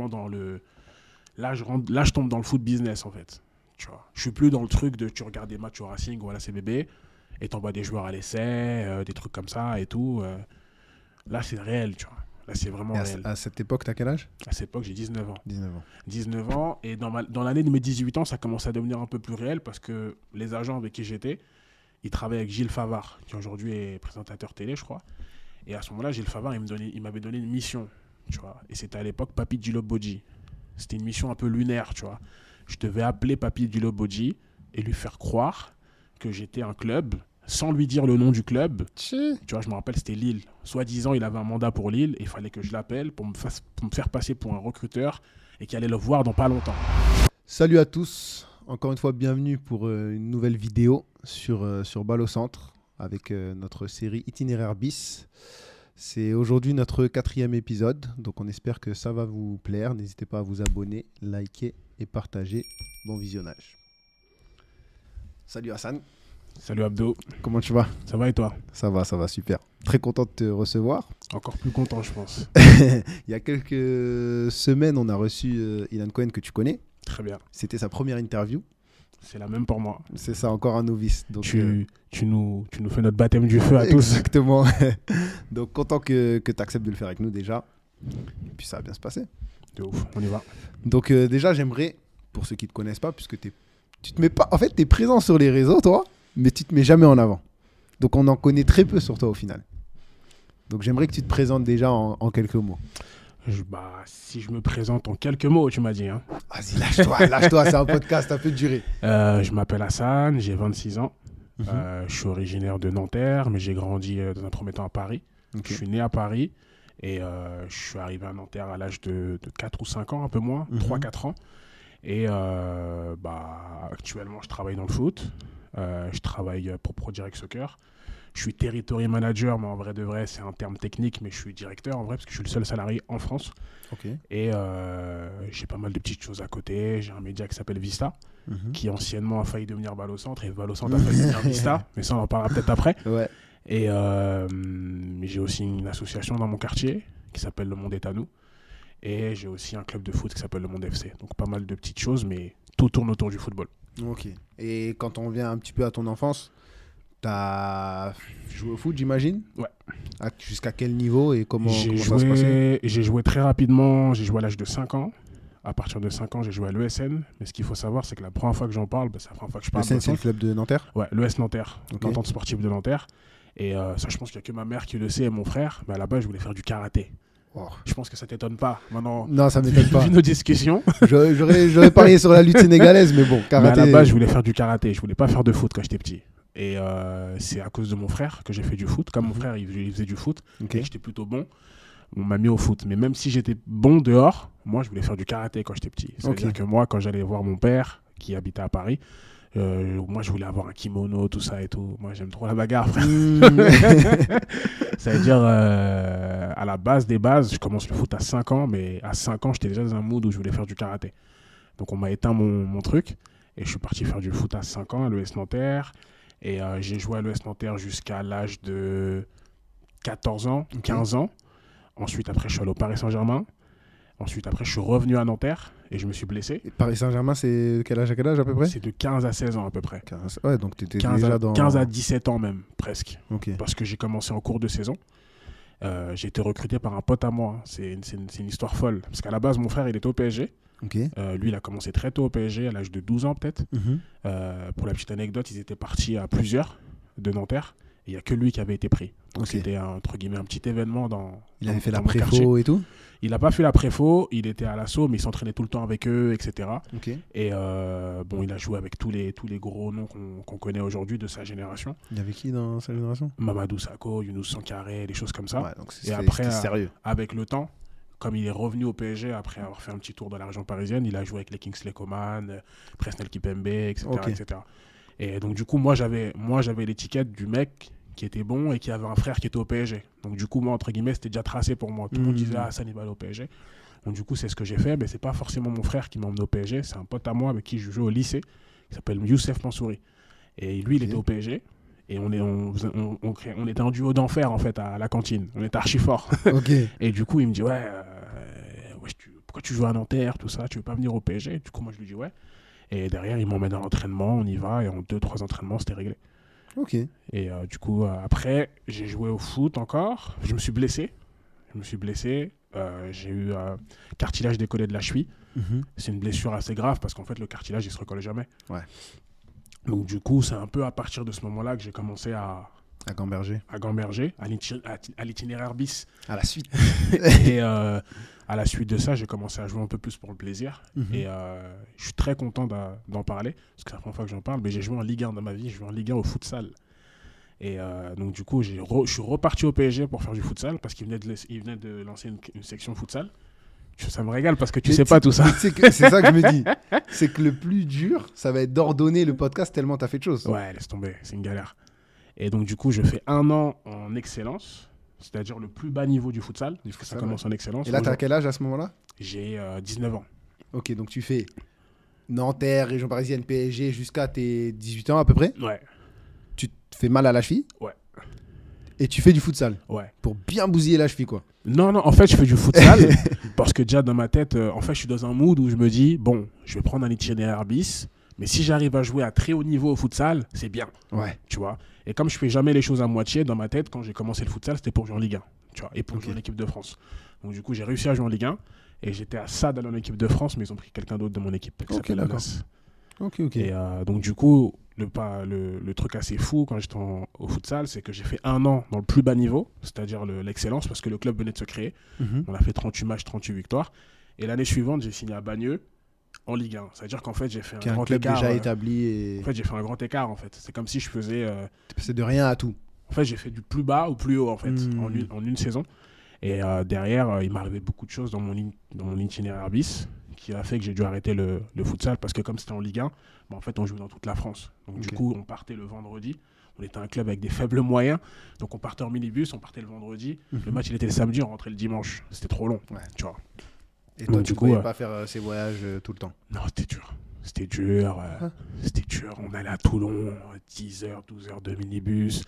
vraiment dans le... Là, je tombe dans le foot business, en fait. Tu vois. Je suis plus dans le truc de tu regardes des matchs au Racing ou à la CBB et t'envoies des joueurs à l'essai, des trucs comme ça et tout. Là, c'est réel, tu vois. Là, c'est vraiment réel. À cette époque, t'as quel âge? À cette époque, j'ai 19 ans. 19 ans. 19 ans. Et dans l'année de mes 18 ans, ça commence à devenir un peu plus réel parce que les agents avec qui j'étais, ils travaillaient avec Gilles Favard, qui aujourd'hui est présentateur télé, je crois. Et à ce moment-là, Gilles Favard, il m'avait donné une mission, tu vois. Et c'était à l'époque Papi Djilo Bodji. C'était une mission un peu lunaire, tu vois. Je devais appeler Papi Djilo Bodji et lui faire croire que j'étais un club sans lui dire le nom du club. Tu vois, je me rappelle, c'était Lille. Soi-disant, il avait un mandat pour Lille et il fallait que je l'appelle pour me faire passer pour un recruteur et qu'il allait le voir dans pas longtemps. Salut à tous. Encore une fois, bienvenue pour une nouvelle vidéo sur Balle au Centre avec notre série Itinéraire bis. C'est aujourd'hui notre 4e épisode, donc on espère que ça va vous plaire. N'hésitez pas à vous abonner, liker et partager. Bon visionnage. Salut Hassan. Salut Abdo. Comment tu vas? Ça va et toi? Ça va, super. Très content de te recevoir. Encore plus content, je pense. Il y a quelques semaines, on a reçu Ilan Cohen que tu connais. Très bien. C'était sa première interview. C'est la même pour moi. C'est ça, encore un novice. Donc, tu nous fais notre baptême du feu à tous. Exactement. Donc, content que tu acceptes de le faire avec nous déjà. Et puis, ça va bien se passer. De ouf, on y va. Donc, déjà, j'aimerais, pour ceux qui ne te connaissent pas, puisque tu te mets pas... En fait, tu es présent sur les réseaux, toi, mais tu ne te mets jamais en avant. Donc, on en connaît très peu sur toi au final. Donc, j'aimerais que tu te présentes déjà en quelques mots. Si je me présente en quelques mots, tu m'as dit. Hein. Vas-y, lâche-toi, c'est un podcast, ça peut durer. Je m'appelle Hassan, j'ai 26 ans. Je suis originaire de Nanterre, mais j'ai grandi dans un premier temps à Paris. Okay. Je suis né à Paris et je suis arrivé à Nanterre à l'âge de 4 ou 5 ans, un peu moins, 3-4 ans. Et actuellement, je travaille dans le foot. Je travaille pour Pro Direct Soccer. Je suis territory manager, mais en vrai de vrai, c'est un terme technique, mais je suis directeur en vrai, parce que je suis le seul salarié en France. Okay. Et j'ai pas mal de petites choses à côté. J'ai un média qui s'appelle Vista, qui anciennement a failli devenir Balle au Centre, et Balle au Centre a failli devenir Vista, mais ça on en parlera peut-être après. Ouais. Et j'ai aussi une association dans mon quartier qui s'appelle Le Monde est à nous. Et j'ai aussi un club de foot qui s'appelle Le Monde FC. Donc pas mal de petites choses, mais tout tourne autour du football. Ok. Et quand on revient un petit peu à ton enfance, t'as joué au foot, j'imagine? Ouais. Jusqu'à quel niveau et comment ça se passait? J'ai joué très rapidement. J'ai joué à l'âge de 5 ans. À partir de 5 ans, j'ai joué à l'ESN. Mais ce qu'il faut savoir, c'est que la première fois que j'en parle, c'est la première fois que je parle. L'ESN, c'est le club de Nanterre? Ouais, l'ES Nanterre, l'entente sportive de Nanterre. Et ça, je pense qu'il n'y a que ma mère qui le sait et mon frère. Mais à la base, je voulais faire du karaté. Oh. Je pense que ça t'étonne pas. Maintenant, non, ça m'étonne pas. Vu nos discussions. J'aurais parié sur la lutte sénégalaise, mais bon, karaté. Mais à la base, je voulais faire du karaté. Je voulais pas faire de foot quand j'étais petit. Et c'est à cause de mon frère que j'ai fait du foot. Comme mon frère, il faisait du foot. Et j'étais plutôt bon. On m'a mis au foot. Mais même si j'étais bon dehors, moi, je voulais faire du karaté quand j'étais petit. C'est-à-dire que moi, quand j'allais voir mon père, qui habitait à Paris, moi, je voulais avoir un kimono, tout ça et tout. Moi, j'aime trop la bagarre, frère. Ça veut dire, à la base des bases, je commence le foot à 5 ans, mais à 5 ans, j'étais déjà dans un mood où je voulais faire du karaté. Donc, on m'a éteint mon truc, et je suis parti faire du foot à 5 ans à l'ES Nanterre. Et j'ai joué à l'ES Nanterre jusqu'à l'âge de 14 ans, 15 ans. Ensuite, après, je suis allé au Paris Saint-Germain. Ensuite, après, je suis revenu à Nanterre et je me suis blessé. Et Paris Saint-Germain, c'est quel âge à peu près? C'est de 15 à 16 ans à peu près. 15, ouais, donc tu étais déjà dans... 15 à 17 ans même, presque. Okay. Parce que j'ai commencé en cours de saison. J'ai été recruté par un pote à moi. C'est une histoire folle. Parce qu'à la base, mon frère, il était au PSG. Okay. Lui, il a commencé très tôt au PSG, à l'âge de 12 ans peut-être. Pour la petite anecdote, ils étaient partis à plusieurs de Nanterre. Il n'y a que lui qui avait été pris. Donc c'était entre guillemets un petit événement dans... Il avait fait la préfo et tout? Il n'a pas fait la préfo, il était à l'assaut, mais il s'entraînait tout le temps avec eux, etc. Okay. Et il a joué avec tous les gros noms qu'on connaît aujourd'hui de sa génération. Il y avait qui dans sa génération? Mamadou Sakho, Younous Sankaré, des choses comme ça. Ouais, donc et après, sérieux. Avec le temps, comme il est revenu au PSG après avoir fait un petit tour dans la région parisienne, il a joué avec les Kingsley Coman, Presnel Kipembe, etc., etc. Et donc du coup, moi j'avais l'étiquette du mec qui était bon et qui avait un frère qui était au PSG. Donc du coup, moi, entre guillemets, c'était déjà tracé pour moi. Tout le monde disait « Ah, Hassan, il va aller au PSG ». Donc du coup, c'est ce que j'ai fait, mais c'est pas forcément mon frère qui m'a emmené au PSG, c'est un pote à moi avec qui je jouais au lycée, qui s'appelle Youssef Mansouri. Et lui, il était au PSG, et on était un duo d'enfer, en fait, à la cantine. On était archi fort. Okay. Et du coup, il me dit « Ouais, pourquoi tu joues à Nanterre, tout ça, tu veux pas venir au PSG? Du coup, moi, je lui dis ouais. Et derrière, il m'emmène à l'entraînement, on y va, et en 2-3 entraînements, c'était réglé. Ok. Et du coup, après, j'ai joué au foot encore. Je me suis blessé. J'ai eu cartilage décollé de la cheville. C'est une blessure assez grave parce qu'en fait, le cartilage, il se recolle jamais. Ouais. Donc, du coup, c'est un peu à partir de ce moment-là que j'ai commencé à gamberger, à l'itinéraire bis. À la suite. Et à la suite de ça, j'ai commencé à jouer un peu plus pour le plaisir. Et je suis très content d'en parler, parce que c'est la première fois que j'en parle, mais j'ai joué en Ligue 1 dans ma vie, j'ai joué en Ligue 1 au futsal. Et donc du coup, je suis reparti au PSG pour faire du futsal, parce qu'il venait de lancer une section futsal. Ça me régale, parce que tu sais pas tout ça. C'est ça que je me dis. C'est que le plus dur, ça va être d'ordonner le podcast tellement tu as fait de choses. Ouais, laisse tomber, c'est une galère. Et donc du coup, je fais 1 an en excellence, c'est-à-dire le plus bas niveau du futsal. Ça commence en excellence. Et là, tu as quel âge à ce moment-là? J'ai 19 ans. Ok, donc tu fais Nanterre, région parisienne, PSG, jusqu'à tes 18 ans à peu près. Ouais. Tu te fais mal à la cheville. Ouais. Et tu fais du futsal. Ouais. Pour bien bousiller la cheville, quoi. Non, en fait, je fais du futsal parce que déjà dans ma tête, en fait, je suis dans un mood où je me dis, bon, je vais prendre un itinéraire bis, mais si j'arrive à jouer à très haut niveau au futsal, c'est bien. Ouais. Tu vois. Et comme je fais jamais les choses à moitié, dans ma tête, quand j'ai commencé le futsal, c'était pour jouer en Ligue 1, tu vois, et pour jouer en équipe de France. Donc du coup, j'ai réussi à jouer en Ligue 1 et j'étais à ça d'aller en équipe de France, mais ils ont pris quelqu'un d'autre de mon équipe qui s'appelle Anas. Ok. Et donc du coup, le truc assez fou quand j'étais au futsal, c'est que j'ai fait 1 an dans le plus bas niveau, c'est-à-dire l'excellence, parce que le club venait de se créer. On a fait 38 matchs, 38 victoires. Et l'année suivante, j'ai signé à Bagneux en Ligue 1. C'est-à-dire qu'en fait, j'ai fait un grand club écart. Déjà établi. Et... En fait, j'ai fait un grand écart, en fait. C'est comme si je faisais... C'est de rien à tout. En fait, j'ai fait du plus bas au plus haut, en fait, en une saison. Et derrière, il m'est arrivé beaucoup de choses dans mon itinéraire bis qui a fait que j'ai dû arrêter le futsal parce que comme c'était en Ligue 1, en fait, on jouait dans toute la France. Donc du coup, on partait le vendredi. On était un club avec des faibles moyens. Donc on partait en minibus, on partait le vendredi. Le match, il était le samedi, on rentrait le dimanche. C'était trop long, tu vois. Et toi, tu ne pouvais pas faire ces voyages tout le temps? Non, c'était dur. C'était dur. On allait à Toulon, 10h, 12h de minibus.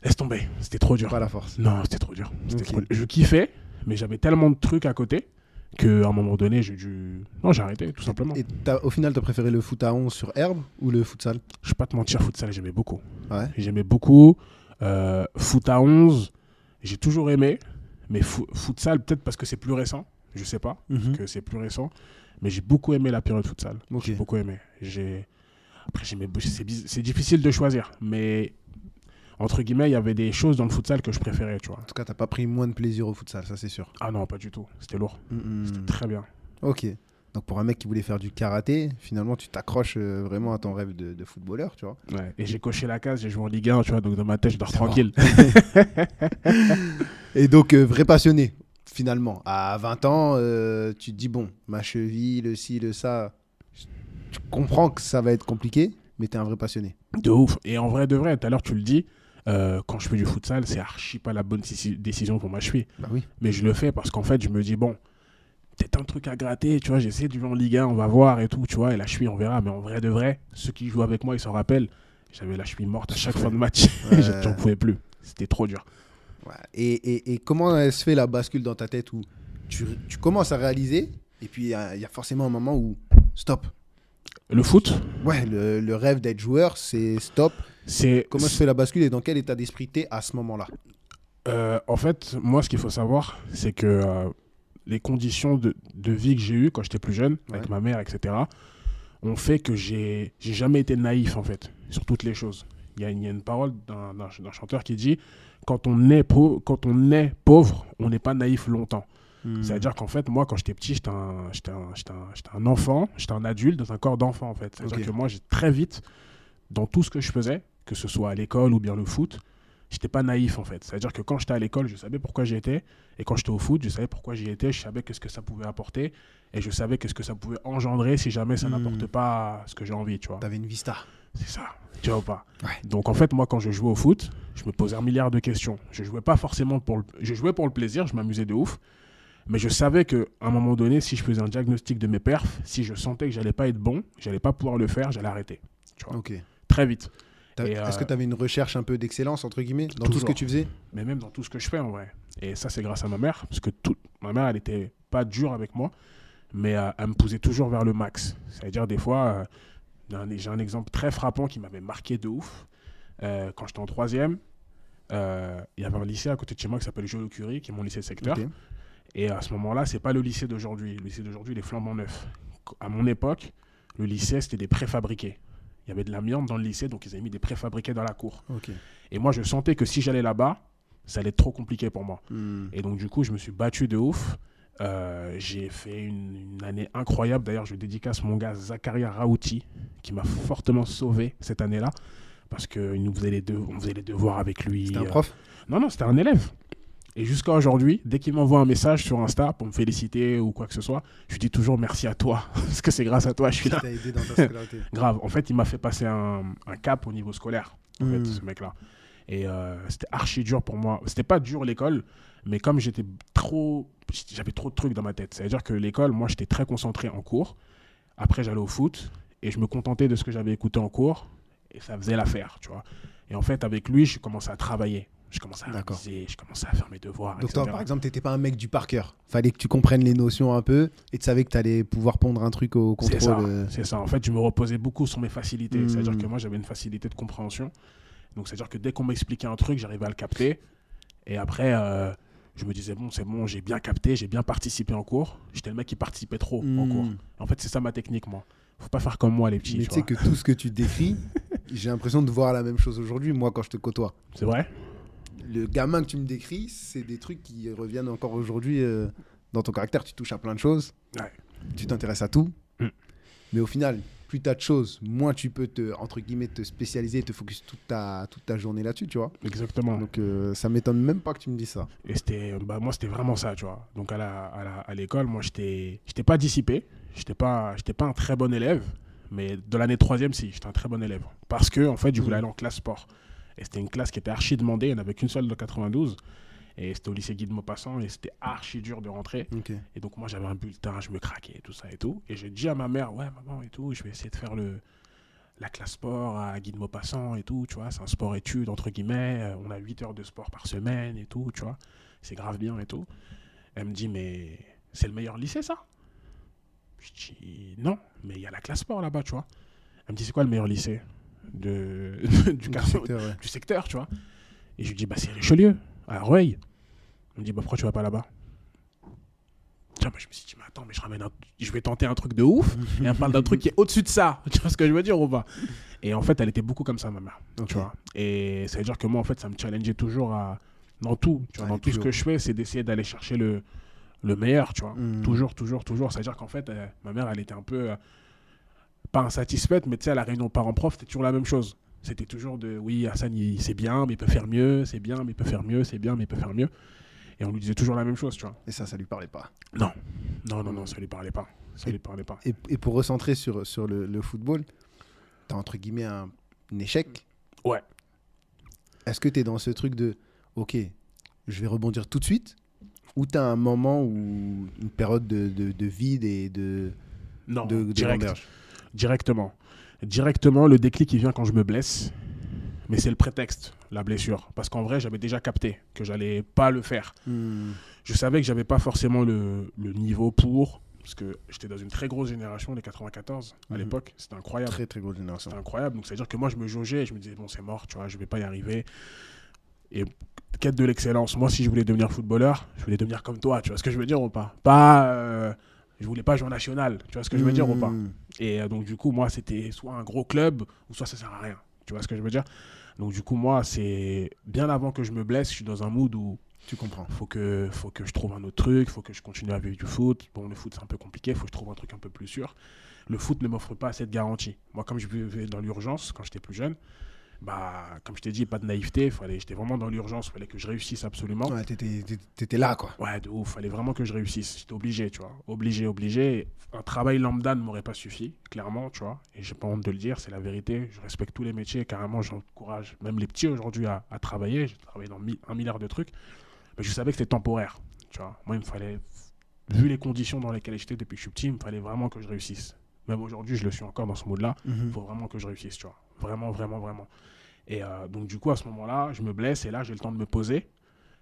Laisse tomber, c'était trop dur. Pas la force. Non, c'était trop dur. Je kiffais, mais j'avais tellement de trucs à côté qu'à un moment donné, j'ai arrêté, tout simplement. Et au final, tu as préféré le foot à 11 sur herbe ou le futsal? Je ne vais pas te mentir, futsal, j'aimais beaucoup. Ouais. J'aimais beaucoup. Foot à 11, j'ai toujours aimé. Mais futsal, peut-être parce que c'est plus récent. Je sais pas, parce que c'est plus récent. Mais j'ai beaucoup aimé la période futsal. J'ai beaucoup aimé. Après, c'est difficile de choisir. Mais entre guillemets, il y avait des choses dans le futsal que je préférais, tu vois. En tout cas, tu n'as pas pris moins de plaisir au futsal, ça c'est sûr. Ah non, pas du tout. C'était lourd. C'était très bien. Ok. Donc pour un mec qui voulait faire du karaté, finalement, tu t'accroches vraiment à ton rêve de footballeur, tu vois. Ouais. Et j'ai coché la case, j'ai joué en Ligue 1, tu vois. Donc dans ma tête, je dors tranquille. Et donc, vrai passionné. Finalement, à 20 ans, tu te dis, bon, ma cheville, le ci, le ça, tu comprends que ça va être compliqué, mais tu es un vrai passionné. De ouf. Et en vrai de vrai, tout à l'heure, tu le dis, quand je fais du futsal, c'est archi pas la bonne décision pour ma cheville. Bah oui. Mais je le fais parce qu'en fait, je me dis, bon, peut-être un truc à gratter, tu vois, j'essaie de jouer en Ligue 1, on va voir et tout, tu vois, et la cheville, on verra. Mais en vrai de vrai, ceux qui jouent avec moi, ils s'en rappellent, j'avais la cheville morte à chaque fin de match. J'en pouvais plus. C'était trop dur. Ouais. Et comment elle se fait la bascule dans ta tête où tu commences à réaliser et puis il y a forcément un moment où stop. Le foot? Ouais, le rêve d'être joueur, c'est stop. Comment se fait la bascule et dans quel état d'esprit t'es à ce moment-là? En fait, moi, ce qu'il faut savoir, c'est que les conditions de vie que j'ai eues quand j'étais plus jeune, avec ma mère, etc., ont fait que j'ai jamais été naïf, en fait, sur toutes les choses. Il y a une parole d'un chanteur qui dit « Quand on est pauvre, on n'est pas naïf longtemps ». C'est-à-dire qu'en fait, moi, quand j'étais petit, j'étais un enfant, j'étais un adulte dans un corps d'enfant, en fait. C'est-à-dire que moi, j'ai très vite, dans tout ce que je faisais, que ce soit à l'école ou bien le foot, j'étais pas naïf, en fait. C'est-à-dire que quand j'étais à l'école, je savais pourquoi j'y étais. Et quand j'étais au foot, je savais pourquoi j'y étais. Je savais qu'est-ce que ça pouvait apporter. Et je savais qu'est-ce que ça pouvait engendrer si jamais ça n'apporte pas ce que j'ai envie, tu vois. T'avais une vista. C'est ça, tu vois ou pas? Ouais. Donc en fait, moi, quand je jouais au foot, je me posais 1 milliard de questions. Je jouais pas forcément je jouais pour le plaisir, je m'amusais de ouf. Mais je savais qu'à un moment donné, si je faisais un diagnostic de mes perfs, si je sentais que j'allais pas être bon, j'allais pas pouvoir le faire, j'allais arrêter. Tu vois. Très vite. Est-ce que tu avais une recherche un peu d'excellence, entre guillemets, dans tout ce que tu faisais? Mais même dans tout ce que je fais, en vrai. Et ça, c'est grâce à ma mère. Parce que ma mère, elle était pas dure avec moi, mais elle me poussait toujours vers le max. C'est-à-dire, des fois, j'ai un exemple très frappant qui m'avait marqué de ouf. Quand j'étais en troisième, il y avait un lycée à côté de chez moi qui s'appelle Joliot-Curie, qui est mon lycée de secteur. Okay. Et à ce moment-là, c'est pas le lycée d'aujourd'hui. Le lycée d'aujourd'hui, il est flambant neuf. À mon époque, le lycée, c'était des préfabriqués. Il y avait de l'amiante dans le lycée, donc ils avaient mis des préfabriqués dans la cour. Okay. Et moi, je sentais que si j'allais là-bas, ça allait être trop compliqué pour moi. Et donc, du coup, je me suis battu de ouf. J'ai fait une année incroyable. D'ailleurs, je dédicace mon gars Zakaria Raouti, qui m'a fortement sauvé cette année-là, parce qu'on faisait les devoirs avec lui. C'était un prof ? Non, c'était un élève. Et jusqu'à aujourd'hui, dès qu'il m'envoie un message sur Insta pour me féliciter ou quoi que ce soit, je lui dis toujours merci à toi, parce que c'est grâce à toi que je suis là. Ça t'a aidé dans ta scolarité. Grave. En fait, il m'a fait passer un cap au niveau scolaire, en fait, ce mec-là. Et c'était archi dur pour moi. C'était pas dur l'école, mais comme j'avais trop de trucs dans ma tête. C'est-à-dire que l'école, moi, j'étais très concentré en cours. Après, j'allais au foot et je me contentais de ce que j'avais écouté en cours et ça faisait l'affaire, tu vois. Et en fait, avec lui, je commençais à travailler. Je commençais à réviser, je commençais à faire mes devoirs, Donc etc. toi, par exemple, tu n'étais pas un mec du par cœur. Fallait que tu comprennes les notions un peu et tu savais que tu allais pouvoir pondre un truc au contrôle. C'est ça. En fait, je me reposais beaucoup sur mes facilités. C'est-à-dire que moi, j'avais une facilité de compréhension. Donc, c'est-à-dire que dès qu'on m'expliquait un truc, j'arrivais à le capter. Et après, je me disais, bon, c'est bon, j'ai bien capté, j'ai bien participé en cours. J'étais le mec qui participait trop en cours. En fait, c'est ça ma technique, moi. Faut pas faire comme moi, les petits. Mais tu sais que tout ce que tu décris, j'ai l'impression de voir la même chose aujourd'hui, moi, quand je te côtoie. C'est vrai ? Le gamin que tu me décris, c'est des trucs qui reviennent encore aujourd'hui dans ton caractère. Tu touches à plein de choses, tu t'intéresses à tout, mais au final, plus tu as de choses, moins tu peux entre guillemets, te spécialiser et te focus toute ta journée là-dessus, tu vois. Exactement. Donc ça m'étonne même pas que tu me dises ça. Et moi, c'était vraiment ça, tu vois. Donc à l'école, moi, j'étais pas dissipé, j'étais pas un très bon élève, mais de l'année 3e, si, j'étais un très bon élève. Parce que, en fait, je voulais aller en classe sport. Et c'était une classe qui était archi demandée, il n'y en avait qu'une seule de 92. Et c'était au lycée Guy de Maupassant et c'était archi dur de rentrer. Okay. Et donc moi j'avais un bulletin, je me craquais, tout ça et tout. Et j'ai dit à ma mère, ouais maman et tout, je vais essayer de faire la classe sport à Guy de Maupassant et tout, tu vois. C'est un sport-études entre guillemets, on a 8 heures de sport par semaine et tout, tu vois. C'est grave bien et tout. Elle me dit, mais c'est le meilleur lycée ça ? Je dis, non, mais il y a la classe sport là-bas, tu vois. Elle me dit, c'est quoi le meilleur lycée du secteur, tu vois. Et je lui dis, bah c'est Richelieu, à Rueil. Il me dit, bah pourquoi tu vas pas là-bas ? Tiens, bah, je me suis dit, mais attends, mais je vais tenter un truc de ouf, et elle me parle d'un truc qui est au-dessus de ça. Tu vois ce que je veux dire ou pas ? Et en fait, elle était beaucoup comme ça, ma mère. Tu vois. Et ça veut dire que moi, en fait, ça me challengeait toujours dans tout. Tu vois, dans tout ce que je fais, c'est d'essayer d'aller chercher le meilleur, tu vois. Toujours. Ça veut dire qu'en fait, ma mère, elle était un peu... pas insatisfaite, mais tu sais, à la réunion parents-prof, c'était toujours la même chose. C'était toujours oui, Hassan, c'est bien, mais il peut faire mieux, c'est bien, mais il peut faire mieux, c'est bien, mais il peut faire mieux. Et on lui disait toujours la même chose, tu vois. Et ça lui parlait pas. Non, ça lui parlait pas. Et pour recentrer sur le football, t'as entre guillemets un échec. Ouais. Est-ce que t'es dans ce truc de, ok, je vais rebondir tout de suite, ou t'as un moment où une période de vide et non, Directement, le déclic, il vient quand je me blesse. Mais c'est le prétexte, la blessure. Parce qu'en vrai, j'avais déjà capté que j'allais pas le faire. Je savais que j'avais pas forcément le niveau pour... Parce que j'étais dans une très grosse génération, les 94, à l'époque. C'était incroyable. Très, très grosse génération. C'était incroyable. Donc, c'est-à-dire que moi, je me jaugeais et je me disais, bon, c'est mort, tu vois, je vais pas y arriver. Et quête de l'excellence. Moi, si je voulais devenir footballeur, je voulais devenir comme toi, tu vois ce que je veux dire ou pas ? Je voulais pas jouer en national, tu vois ce que je veux dire ou pas ? Et donc, du coup, moi, c'était soit un gros club, ou soit ça sert à rien. Tu vois ce que je veux dire ? Donc, du coup, moi, c'est bien avant que je me blesse, je suis dans un mood où... Tu comprends. Faut que je trouve un autre truc, faut que je continue à vivre du foot. Bon, le foot, c'est un peu compliqué, faut que je trouve un truc un peu plus sûr. Le foot ne m'offre pas cette garantie. Moi, comme je vivais dans l'urgence quand j'étais plus jeune, bah, comme je t'ai dit, pas de naïveté, j'étais vraiment dans l'urgence, il fallait que je réussisse absolument. Ouais, t'étais là, quoi. Ouais, de ouf, fallait vraiment que je réussisse. J'étais obligé, tu vois. Obligé. Un travail lambda ne m'aurait pas suffi, clairement, tu vois. Et j'ai pas honte de le dire, c'est la vérité. Je respecte tous les métiers, carrément, j'encourage même les petits aujourd'hui à travailler. J'ai travaillé dans 1 milliard de trucs. Mais je savais que c'était temporaire, tu vois. Moi, il me fallait, vu les conditions dans lesquelles j'étais depuis que je suis petit, il me fallait vraiment que je réussisse. Même aujourd'hui, je le suis encore dans ce mode-là. Il faut vraiment que je réussisse, tu vois. Et donc, du coup, à ce moment-là, je me blesse et là, j'ai le temps de me poser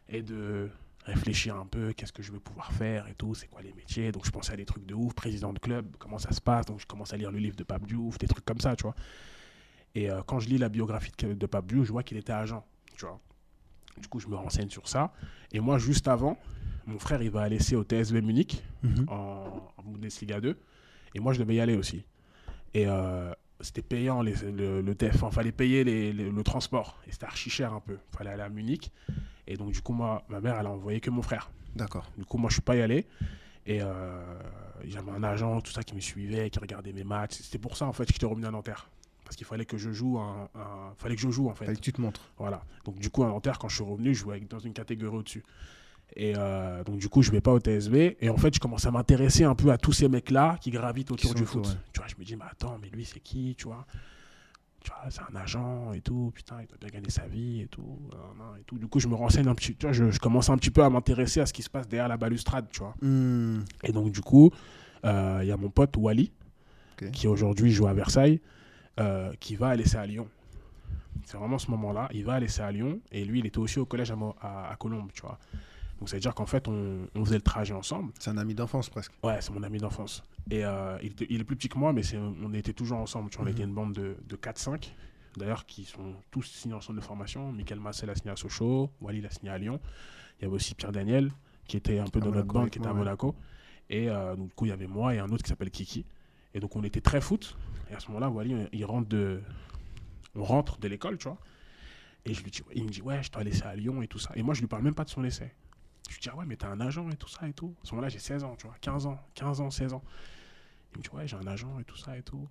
et de réfléchir un peu, qu'est-ce que je vais pouvoir faire et tout, c'est quoi les métiers. Donc je pensais à des trucs de ouf, président de club, comment ça se passe. Donc je commence à lire le livre de Pape Diouf, des trucs comme ça, tu vois. Et quand je lis la biographie de Pape Diouf, je vois qu'il était agent, tu vois. Du coup, je me renseigne sur ça. Et moi, juste avant, mon frère, il va aller au TSV Munich en Bundesliga 2. Et moi, je devais y aller aussi. Et c'était payant, le TF. Enfin, il fallait payer le transport. Et c'était archi cher un peu. Il fallait aller à Munich. Et donc, du coup, moi, ma mère, elle a envoyé que mon frère. D'accord. Du coup, moi, je ne suis pas y allé. Et j'avais un agent, tout ça, qui me suivait, qui regardait mes matchs. C'était pour ça, en fait, que j'étais revenu à Nanterre. Parce qu'il fallait que je joue, fallait que je joue, en fait. Fallait que tu te montres. Voilà. Donc, du coup, à Nanterre, quand je suis revenu, je jouais dans une catégorie au-dessus. Et donc, du coup, je ne vais pas au TSV. Et en fait, je commence à m'intéresser un peu à tous ces mecs-là qui gravitent autour du foot. Ouais. Tu vois, je me dis, mais attends, mais lui, c'est qui, tu vois, c'est un agent et tout. Putain, il doit bien gagner sa vie et tout. Et tout. Du coup, je me renseigne un petit peu. Tu vois, je commence un petit peu à m'intéresser à ce qui se passe derrière la balustrade, tu vois. Et donc, du coup, y a mon pote Wally, qui aujourd'hui joue à Versailles, qui va aller à Lyon. C'est vraiment ce moment-là. Il va aller à Lyon. Et lui, il était aussi au collège à Colombes, tu vois. Donc, ça veut dire qu'en fait, on faisait le trajet ensemble. C'est un ami d'enfance, presque. Ouais, c'est mon ami d'enfance. Et il est plus petit que moi, mais on était toujours ensemble. Tu vois, on était une bande de 4-5, d'ailleurs, qui sont tous signés en centre de formation. Michael Massel a signé à Sochaux, Wally a signé à Lyon. Il y avait aussi Pierre Daniel, qui était un peu dans notre bande, qui était à Monaco. Et donc, du coup, il y avait moi et un autre qui s'appelle Kiki. Et donc, on était très foot. Et à ce moment-là, Wally, on rentre de l'école, tu vois. Et je lui dis, il me dit, ouais, je dois laisser à Lyon et tout ça. Et moi, je lui parle même pas de son essai. Je lui dis, ah ouais, mais t'as un agent et tout ça et tout. À ce moment-là, j'ai 16 ans, tu vois, 15 ans, 16 ans. Il me dit, ouais, j'ai un agent et tout ça et tout.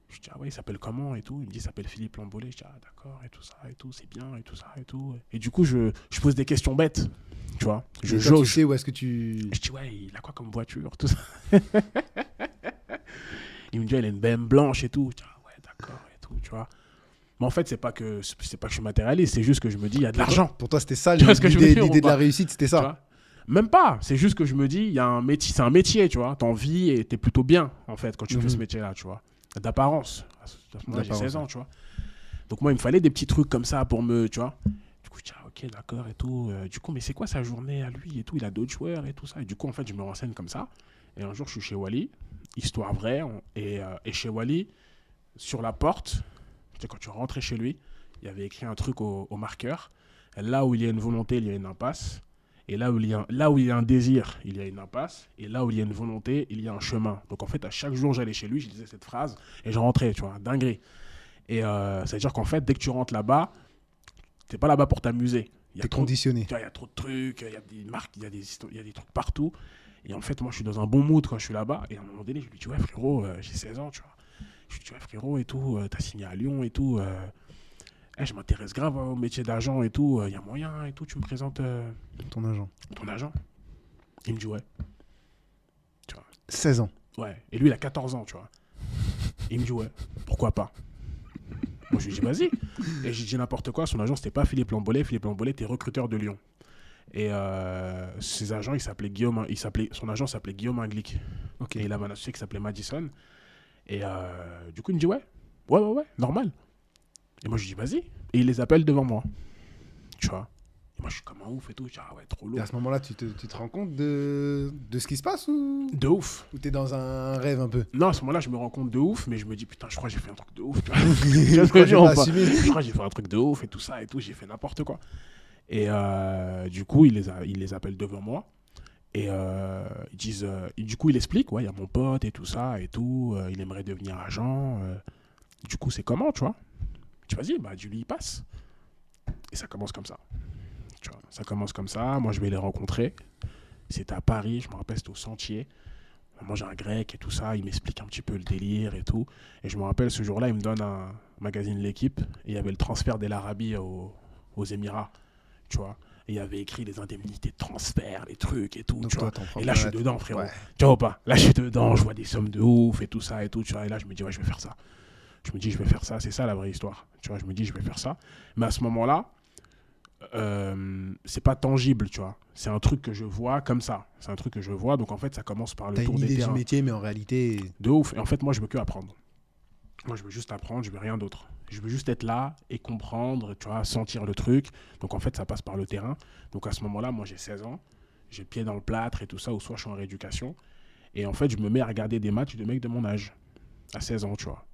Je lui dis, ah ouais, il s'appelle comment et tout. Il me dit, il s'appelle Philippe Lambollet. Je dis, ah d'accord, et tout ça et tout, c'est bien et tout ça et tout. Et du coup, je pose des questions bêtes, tu vois. Je jauge. Tu sais où est-ce que tu... Je dis, ouais, il a quoi comme voiture, tout ça. Il me dit, il a une BM blanche et tout. Je dis, ah ouais, d'accord et tout, tu vois. Mais en fait, c'est pas que je suis matérialiste, c'est juste que je me dis, il y a de l'argent. Pour toi, c'était ça, l'idée de la réussite, c'était ça. Même pas, c'est juste que je me dis, il y a un métier, c'est un métier, tu vois. T'en vis et t'es plutôt bien, en fait, quand tu fais ce métier-là, tu vois. D'apparence. À ce moment-là, j'ai 16 ans, tu vois. Donc moi, il me fallait des petits trucs comme ça pour me, tu vois. Du coup, je dis, ah, ok, d'accord et tout. Du coup, mais c'est quoi sa journée à lui et tout? Il a d'autres joueurs et tout ça. Et du coup, en fait, je me renseigne comme ça. Et un jour, je suis chez Wally, histoire vraie. Et chez Wally, sur la porte, quand tu rentrais chez lui, il y avait écrit un truc au marqueur. Là où il y a une volonté, il y a une impasse. Et là où il y a un désir, il y a une impasse. Et là où il y a une volonté, il y a un chemin. Donc en fait, à chaque jour, j'allais chez lui, je disais cette phrase et je rentrais, tu vois, dinguerie. Et ça veut dire qu'en fait, dès que tu rentres là-bas, t'es pas là-bas pour t'amuser. T'es conditionné. Il y a trop de trucs, il y a des marques, il y a des trucs partout. Et en fait, moi, je suis dans un bon mood quand je suis là-bas. Et à un moment donné, je lui dis, ouais, frérot, j'ai 16 ans, tu vois. Je lui dis, ouais, frérot, et tout, t'as signé à Lyon et tout. Je m'intéresse grave au métier d'agent et tout. Il y a moyen et tout, tu me présentes ton agent. Ton agent. Il me dit, ouais. Tu vois. 16 ans. Ouais. Et lui, il a 14 ans, tu vois. Il me dit, ouais, pourquoi pas. Moi, je lui dis, vas-y. Et j'ai dit n'importe quoi. Son agent, c'était pas Philippe Lambollet. Philippe Lambollet était recruteur de Lyon. Et ses agents, son agent s'appelait Guillaume Anglic. Okay. Et il avait un associé qui s'appelait Madison. Et du coup, il me dit, ouais, normal. Et moi, je dis, vas-y. Et il les appelle devant moi. Tu vois. Et moi, je suis comme un ouf et tout. Je dis, ah ouais, trop lourd. Et à ce moment-là, tu te rends compte de ce qui se passe ou... De ouf. Ou t'es dans un rêve un peu? Non, à ce moment-là, je me rends compte de ouf, mais je me dis, putain, je crois que j'ai fait un truc de ouf. Tu vois. Je crois que j'ai fait un truc de ouf et tout ça et tout. J'ai fait n'importe quoi. Et du coup, il les appelle devant moi. Et ils disent, du coup, il explique, ouais, il y a mon pote et tout ça et tout. Il aimerait devenir agent. Du coup, c'est comment, tu vois? Je dis, vas-y, bah, du lui, il passe. Et ça commence comme ça. Tu vois, ça commence comme ça. Moi, je vais les rencontrer. C'était à Paris, je me rappelle, c'était au Sentier. On mange un grec et tout ça. Il m'explique un petit peu le délire et tout. Et je me rappelle, ce jour-là, il me donne un magazine L'Équipe. Et il y avait le transfert d'El Arabi aux Émirats. Tu vois. Et il y avait écrit les indemnités de transfert, les trucs et tout. Donc tu toi, vois. Et là, je suis dedans, frérot. Ouais. Tu vois ou pas? Là, je suis dedans. Je vois des sommes de ouf et tout ça et tout. Tu vois. Et là, je me dis, ouais, je vais faire ça. Je me dis, je vais faire ça. C'est ça, la vraie histoire. Tu vois, je me dis, je vais faire ça. Mais à ce moment-là, c'est pas tangible, tu vois. C'est un truc que je vois comme ça. C'est un truc que je vois. Donc, en fait, ça commence par le tour des terrains. T'as une idée du métier, mais en réalité... De ouf. Et en fait, moi, je veux que apprendre. Moi, je veux juste apprendre, je veux rien d'autre. Je veux juste être là et comprendre, tu vois, sentir le truc. Donc, en fait, ça passe par le terrain. Donc, à ce moment-là, moi, j'ai 16 ans. J'ai le pied dans le plâtre et tout ça, ou soit je suis en rééducation. Et en fait, je me mets à regarder des matchs de mecs de mon âge, à 16 ans, tu vois.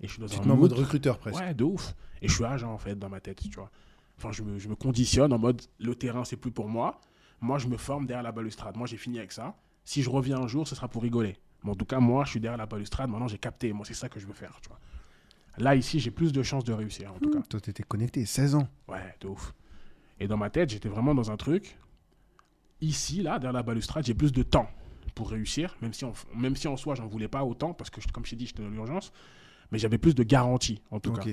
Et je suis dans Tu un te mets en mode mood. recruteur presque. Ouais, de ouf. Et je suis agent, en fait, dans ma tête, tu vois. Enfin, je me conditionne en mode, le terrain, c'est plus pour moi. Moi, je me forme derrière la balustrade. Moi, j'ai fini avec ça. Si je reviens un jour, ce sera pour rigoler. Mais en tout cas, moi, je suis derrière la balustrade. Maintenant, j'ai capté. Moi, c'est ça que je veux faire, tu vois. Là, ici, j'ai plus de chances de réussir, en tout cas. Toi, t'étais connecté, 16 ans. Ouais, de ouf. Et dans ma tête, j'étais vraiment dans un truc. Ici, là, derrière la balustrade, j'ai plus de temps pour réussir, même si en soi, j'en voulais pas autant, parce que, comme je t'ai dit, j'étais dans l'urgence. Mais j'avais plus de garantie, en tout cas.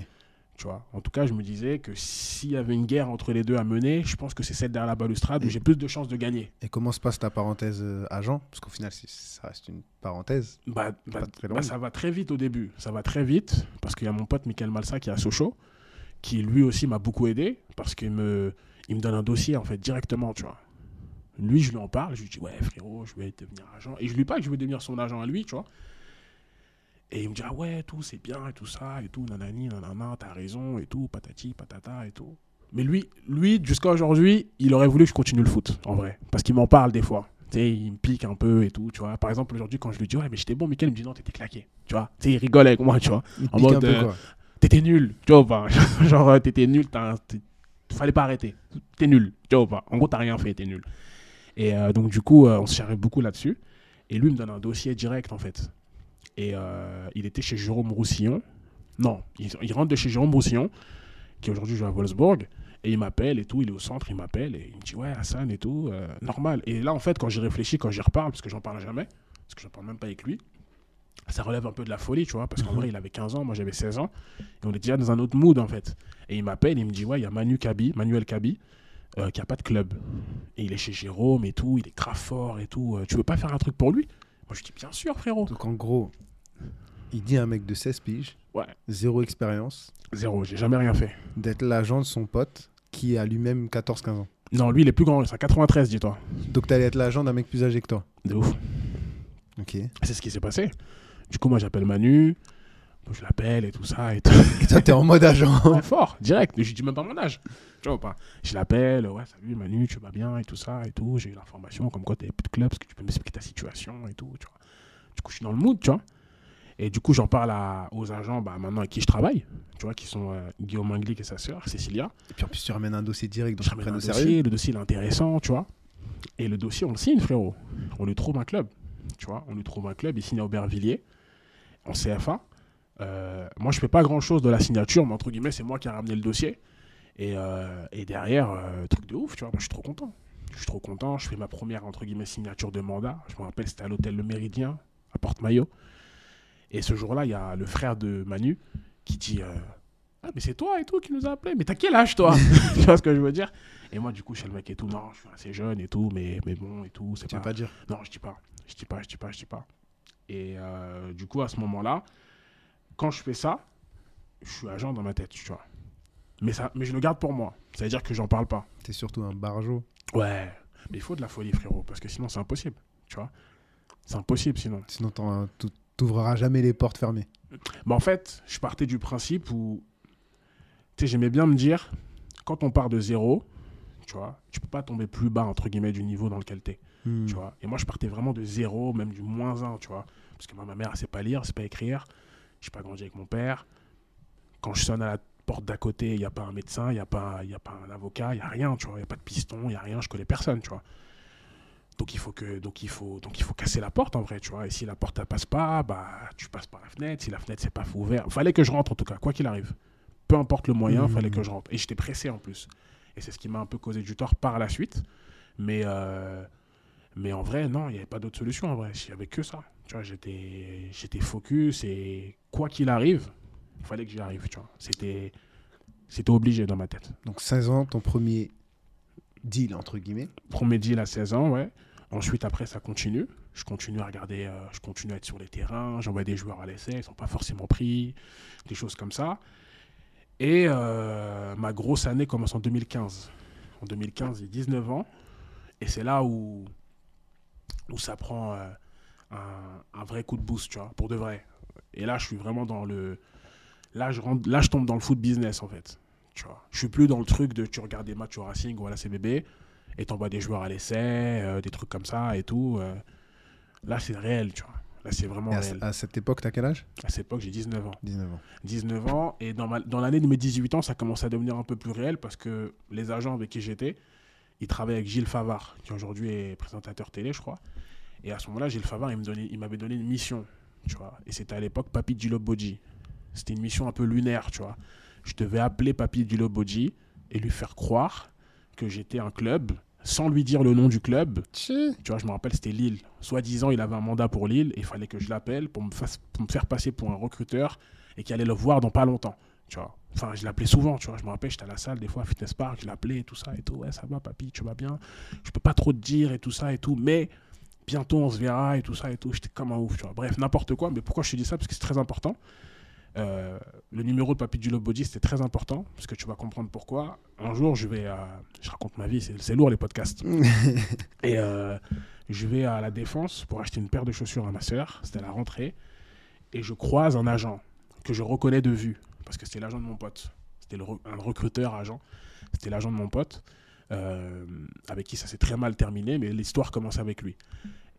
Tu vois. En tout cas, je me disais que s'il y avait une guerre entre les deux à mener, je pense que c'est celle derrière la balustrade où j'ai plus de chances de gagner. Et comment se passe ta parenthèse agent? Parce qu'au final, ça reste une parenthèse. Ça va très vite au début. Ça va très vite parce qu'il y a mon pote Michael Malsa qui est à Sochaux, qui lui aussi m'a beaucoup aidé parce qu'il me donne un dossier en fait directement, tu vois. Lui, je lui en parle, je lui dis ouais frérot, je vais devenir agent. Et je lui dis pas que je veux devenir son agent à lui, tu vois. Et il me dit ah ouais, tout c'est bien et tout ça et tout, nanani, nanana, t'as raison et tout, patati, patata et tout. Mais lui jusqu'à aujourd'hui, il aurait voulu que je continue le foot, en vrai. Parce qu'il m'en parle des fois. Tu sais, il me pique un peu et tout, tu vois. Par exemple, aujourd'hui, quand je lui dis ouais, mais j'étais bon, Mickaël, il me dit non, t'étais claqué. Tu vois, tu sais, il rigole avec moi, tu vois. En mode, t'étais nul, tu vois pas. Genre, t'étais nul, fallait pas arrêter. T'es nul, tu vois pas. En gros, t'as rien fait, t'es nul. Et donc, du coup, on se charrait beaucoup là-dessus. Et lui, il me donne un dossier direct, en fait. Et il était chez Jérôme Roussillon. Non, il rentre de chez Jérôme Roussillon, qui aujourd'hui joue à Wolfsburg. Et il m'appelle et tout, il est au centre, il m'appelle et il me dit ouais, Hassan et tout, normal. Et là, en fait, quand j'y réfléchis, quand j'y reparle, parce que j'en parle jamais, parce que j'en parle même pas avec lui, ça relève un peu de la folie, tu vois, parce qu'en vrai, il avait 15 ans, moi j'avais 16 ans, et on est déjà dans un autre mood, en fait. Et il m'appelle, il me dit ouais, il y a Manuel Kabi, qui a pas de club. Et il est chez Jérôme et tout, il est grave fort et tout. Tu veux pas faire un truc pour lui? Moi, je dis bien sûr, frérot. Donc en gros, il dit à un mec de 16 piges, ouais. 0 expérience. 0, j'ai jamais rien fait. D'être l'agent de son pote qui a lui-même 14-15 ans. Non, lui, il est plus grand, il est 93, dis-toi. Donc t'allais être l'agent d'un mec plus âgé que toi. De ouf. Ok. C'est ce qui s'est passé. Du coup, moi, j'appelle Manu, je l'appelle et tout ça. Et toi, t'es en mode agent. Ouais, fort, direct. Je dis même pas mon âge. Tu vois pas. Je l'appelle, ouais, salut Manu, tu vas bien et tout ça et tout. J'ai eu l'information comme quoi t'avais plus de club, parce que tu peux m'expliquer ta situation et tout, tu vois. Du coup, je suis dans le mood, tu vois. Et du coup, j'en parle aux agents maintenant avec qui je travaille, tu vois, qui sont Guillaume Anglic et sa sœur, Cécilia. Et puis en plus, tu ramènes un dossier direct, donc je ramène un dossier, le dossier il est intéressant, tu vois. Et le dossier, on le signe, frérot. On lui trouve un club, tu vois. On lui trouve un club, il signe à Aubervilliers, en CFA. Moi, je fais pas grand-chose de la signature, mais entre guillemets, c'est moi qui ai ramené le dossier. Et derrière, truc de ouf, tu vois. Moi, je suis trop content. Je fais ma première, entre guillemets, signature de mandat. Je me rappelle, c'était à l'hôtel Le Méridien, à Porte-Maillot. Et ce jour-là, il y a le frère de Manu qui dit ah, mais c'est toi et tout qui nous a appelés. Mais t'as quel âge, toi? Tu vois ce que je veux dire? Et moi, du coup, je suis le mec et tout. Non, je suis assez jeune et tout, mais bon et tout. Tu veux pas dire? Non, je dis pas. Et du coup, à ce moment-là, quand je fais ça, je suis agent dans ma tête, tu vois. Mais je le garde pour moi. C'est-à-dire que j'en parle pas. T'es surtout un barjo. Ouais. Mais il faut de la folie, frérot, parce que sinon, c'est impossible. Tu vois? C'est impossible, sinon. Sinon, t'ouvriras jamais les portes fermées. En fait, je partais du principe où, tu sais, j'aimais bien me dire, quand on part de zéro, tu vois, tu peux pas tomber plus bas, entre guillemets, du niveau dans lequel t'es. Tu vois. Et moi, je partais vraiment de zéro, même du -1, tu vois. Parce que ma mère, elle sait pas lire, elle sait pas écrire. J'ai pas grandi avec mon père. Quand je sonne à la porte d'à côté, il n'y a pas un médecin, il n'y a pas un avocat, il n'y a rien, tu vois. Il n'y a pas de piston, il n'y a rien, je connais personne, tu vois. Donc il faut casser la porte en vrai, tu vois. Et si la porte elle passe pas, tu passes par la fenêtre. Si la fenêtre c'est pas ouvert, fallait que je rentre en tout cas, quoi qu'il arrive. Peu importe le moyen, fallait que je rentre. Et j'étais pressé en plus. Et c'est ce qui m'a un peu causé du tort par la suite. Mais en vrai, non, il n'y avait pas d'autre solution en vrai. Il n'y avait que ça. Tu vois, j'étais focus et quoi qu'il arrive, il fallait que j'y arrive, tu vois. C'était obligé dans ma tête. Donc 16 ans, ton premier deal entre guillemets. Premier deal à 16 ans, ouais. Ensuite, après, ça continue. Je continue à regarder, je continue à être sur les terrains. J'envoie des joueurs à l'essai, ils ne sont pas forcément pris, des choses comme ça. Et ma grosse année commence en 2015. En 2015, j'ai 19 ans. Et c'est là où ça prend un vrai coup de boost, tu vois, pour de vrai. Et là, je suis vraiment dans le... Là, je tombe dans le foot business, en fait. Tu vois. Je suis plus dans le truc de tu regardes des matchs au Racing, voilà, c'est bébé, et t'envoies des joueurs à l'essai, des trucs comme ça et tout. Là, c'est réel, tu vois. Là, c'est vraiment réel. À cette époque, t'as quel âge? À cette époque, j'ai 19 ans. 19 ans. 19 ans, et dans l'année de mes 18 ans, ça commence à devenir un peu plus réel parce que les agents avec qui j'étais, ils travaillaient avec Gilles Favard, qui aujourd'hui est présentateur télé, je crois. Et à ce moment-là, Gilles Favard, il m'avait donné une mission, tu vois. Et c'était à l'époque Papi Djilo Bodji. C'était une mission un peu lunaire, tu vois. Je devais appeler Papi Djilo Bodji et lui faire croire que j'étais un club sans lui dire le nom du club. Tu vois, je me rappelle, c'était Lille. Soi-disant, il avait un mandat pour Lille et il fallait que je l'appelle pour me faire passer pour un recruteur et qu'il allait le voir dans pas longtemps, tu vois. Enfin, je l'appelais souvent, tu vois. Je me rappelle, j'étais à la salle, des fois, à Fitness Park, je l'appelais et tout ça et tout. Ouais, ça va, papi, tu vas bien. Je peux pas trop te dire et tout ça et tout, mais bientôt, on se verra et tout ça et tout. J'étais comme un ouf, tu vois. Bref, n'importe quoi. Mais pourquoi je te dis ça? Parce que c'est très important. Le numéro de Papi Djilo Bodji, c'était très important, parce que tu vas comprendre pourquoi. Un jour, je raconte ma vie, c'est lourd les podcasts. Et je vais à la Défense pour acheter une paire de chaussures à ma sœur, c'était à la rentrée, et je croise un agent que je reconnais de vue, parce que c'était l'agent de mon pote. C'était un recruteur agent, c'était l'agent de mon pote, avec qui ça s'est très mal terminé, mais l'histoire commence avec lui.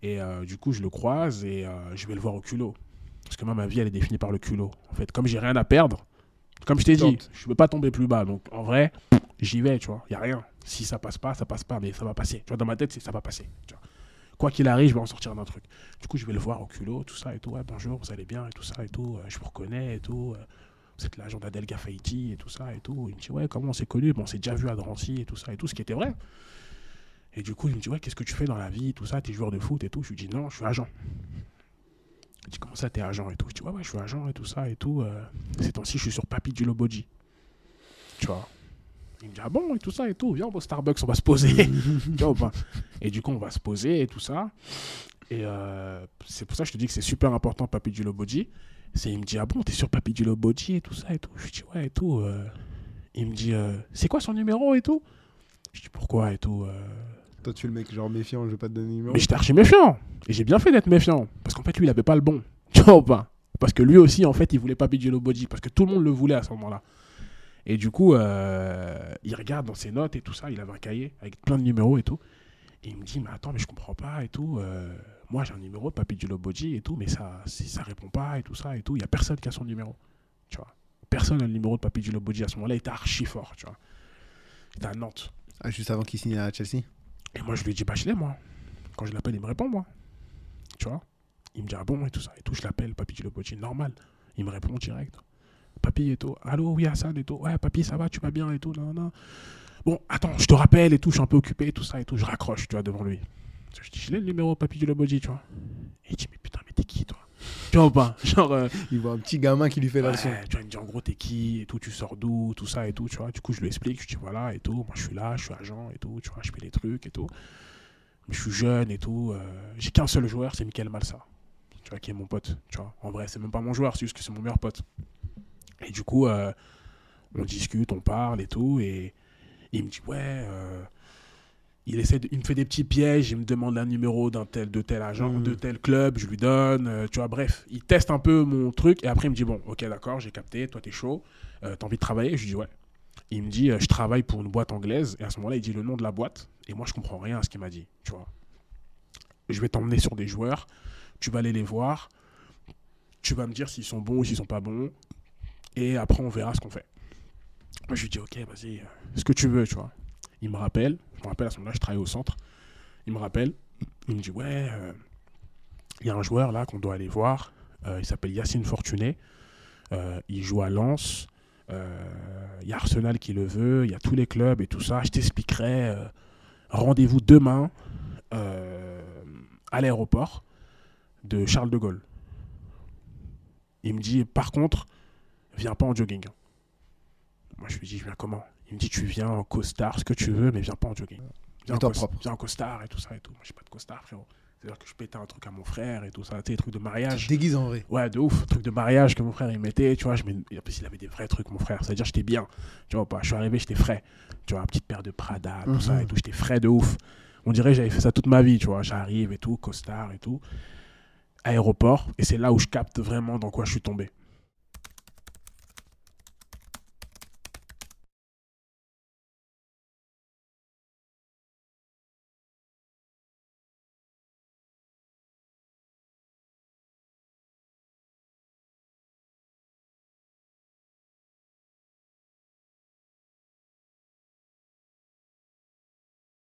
Et du coup, je le croise et je vais le voir au culot. Parce que moi, ma vie, elle est définie par le culot. En fait, comme j'ai rien à perdre, comme je t'ai dit, je ne peux pas tomber plus bas. Donc, en vrai, j'y vais, tu vois. Il n'y a rien. Si ça passe pas, mais ça va passer. Tu vois, dans ma tête, ça va passer. Tu vois. Quoi qu'il arrive, je vais en sortir d'un truc. Du coup, je vais le voir au culot, tout ça et tout. Ouais, bonjour, vous allez bien et tout ça et tout. Je vous reconnais et tout. Vous êtes l'agent d'Adel Gafaïti et tout ça et tout. Il me dit, ouais, comment on s'est connus? Bon, on s'est déjà vu à Drancy et tout ça et tout, ce qui était vrai. Et du coup, il me dit, ouais, qu'est-ce que tu fais dans la vie, tout ça, t'es joueur de foot et tout. Je lui dis, non, je suis agent. Il dit, comment ça, t'es agent et tout? Je dis, ouais, je suis agent et tout ça et tout. Ces temps-ci, je suis sur Papi Djilo Bodji. Tu vois. Il me dit, ah bon, et tout ça et tout. Viens, au Starbucks, on va se poser. Tu vois, et du coup, on va se poser et tout ça. Et c'est pour ça que je te dis que c'est super important, Papi Djilo Bodji. Il me dit, ah bon, t'es sur Papi Djilo Bodji et tout ça et tout. Je lui dis, ouais, et tout. Il me dit, c'est quoi son numéro et tout? Je dis, pourquoi et tout Toi, tu es le mec genre méfiant, je vais pas te donner le numéro. Mais j'étais archi méfiant. Et j'ai bien fait d'être méfiant. Parce qu'en fait, lui, il avait pas le bon. Tu vois ou pas? Parce que lui aussi, en fait, il voulait Papi Djilo Bodji. Parce que tout le monde le voulait à ce moment-là. Et du coup, il regarde dans ses notes et tout ça. Il avait un cahier avec plein de numéros et tout. Et il me dit, mais attends, mais je comprends pas et tout. Moi, j'ai un numéro de Papi Djilo Bodji et tout. Mais ça répond pas et tout ça et tout. Il y a personne qui a son numéro. Tu vois. Personne n'a le numéro de Papi Djilo Bodji à ce moment-là. Il était archi fort, tu vois. Il était à Nantes. Ah, juste avant qu'il signe à Chelsea. Et moi, je lui dis, bah, je l'ai, moi. Quand je l'appelle, il me répond, moi. Tu vois. Il me dit, ah bon, et tout ça. Et tout, je l'appelle, Papi Djilo Bodji, normal. Il me répond direct. Papi et tout. Allô, oui, Hassan et tout. Ouais, papi, ça va, tu vas bien et tout. Non, non. Bon, attends, je te rappelle et tout, je suis un peu occupé et tout ça et tout. Je raccroche, tu vois, devant lui. Je dis, je l'ai le numéro Papi Djilo Bodji, tu vois. Et il dit, mais putain, mais t'es qui, toi? Tu vois ou pas? Genre. Il voit un petit gamin qui lui fait la leçon. Tu vois, il me dit, en gros, t'es qui et tout, tu sors d'où, tout ça et tout, tu vois. Du coup, je lui explique, je dis, voilà et tout. Moi, je suis là, je suis agent et tout, tu vois, je fais des trucs et tout. Mais je suis jeune et tout. J'ai qu'un seul joueur, c'est Michael Malsa. Tu vois, qui est mon pote, tu vois. En vrai, c'est même pas mon joueur, c'est juste que c'est mon meilleur pote. Et du coup, on discute, on parle et tout. Et il me dit, ouais, il me fait des petits pièges, il me demande un numéro de tel agent, de tel club, je lui donne, tu vois, bref. Il teste un peu mon truc et après il me dit, bon, ok, d'accord, j'ai capté, toi t'es chaud, t'as envie de travailler? Je lui dis, ouais. Il me dit, je travaille pour une boîte anglaise. Et à ce moment-là, il dit le nom de la boîte. Et moi, je comprends rien à ce qu'il m'a dit, tu vois. Je vais t'emmener sur des joueurs, tu vas aller les voir, tu vas me dire s'ils sont bons ou s'ils sont pas bons. Et après, on verra ce qu'on fait. Moi, je lui dis, ok, vas-y, ce que tu veux, tu vois. Il me rappelle, je me rappelle à ce moment-là, je travaille au centre. Il me rappelle, il me dit, ouais, il y a un joueur là qu'on doit aller voir. Il s'appelle Yacine Fortuné. Il joue à Lens. Il y a Arsenal qui le veut. Il y a tous les clubs et tout ça. Je t'expliquerai. Rendez-vous demain à l'aéroport de Charles de Gaulle. Il me dit, par contre, viens pas en jogging. Moi, je lui dis, je viens comment? Il me dit, tu viens en costard, ce que tu veux, mais viens pas en jogging. Viens en costard et tout ça et tout. Moi, j'ai pas de costard, frérot. C'est-à-dire que je pétais un truc à mon frère et tout ça, tu sais, des trucs de mariage. Tu te déguises en vrai. Ouais, de ouf. Truc de mariage que mon frère, il mettait, tu vois. En plus, il avait des vrais trucs, mon frère. C'est-à-dire, j'étais bien. Tu vois pas. Je suis arrivé, j'étais frais. Tu vois, une petite paire de Prada, tout ça et tout. J'étais frais de ouf. On dirait que j'avais fait ça toute ma vie, tu vois. J'arrive et tout, costard et tout. aéroport, et c'est là où je capte vraiment dans quoi je suis tombé.